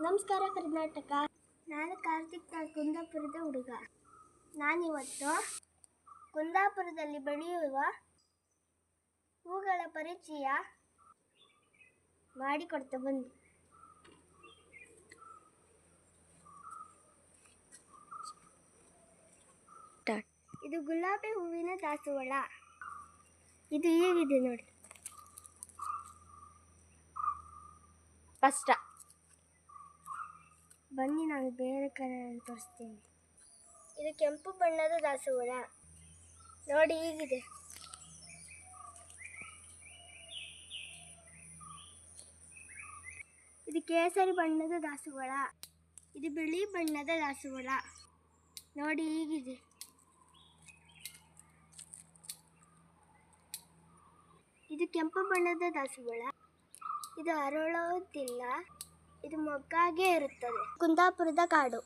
ನಮಸ್ಕಾರ ಕರ್ನಾಟಕ. ನಾನು ಕಾರ್ತಿಕ್, ಕುಂದಾಪುರದ ಹುಡುಗ. ನಾನಿವತ್ತು ಕುಂದಾಪುರದಲ್ಲಿ ಬೆಳೆಯುವ ಹೂಗಳ ಪರಿಚಯ ಮಾಡಿಕೊಡ್ತಾ ಬನ್ನಿ. ಇದು ಗುಲಾಬಿ ಹೂವಿನ ದಾಸವಾಳ. ಇದು ಹೇಗಿದೆ ನೋಡಿ. ಕಷ್ಟ. ಬನ್ನಿ, ನಾನು ಬೇರೆ ಕಲರ್ ತೋರಿಸ್ತೀನಿ. ಇದು ಕೆಂಪು ಬಣ್ಣದ ದಾಸವಾಳ ನೋಡಿ, ಹೀಗಿದೆ. ಇದು ಕೇಸರಿ ಬಣ್ಣದ ದಾಸವಾಳ. ಇದು ಬಿಳಿ ಬಣ್ಣದ ದಾಸವಾಳ ನೋಡಿ, ಹೀಗಿದೆ. ಇದು ಕೆಂಪು ಬಣ್ಣದ ದಾಸವಾಳ. ಇದು ಅರಳೋದಿಲ್ಲ, ಇದು ಮೊಗ್ಗಾಗೆ ಇರುತ್ತದೆ. ಕುಂದಾಪುರದ ಕಾಡು.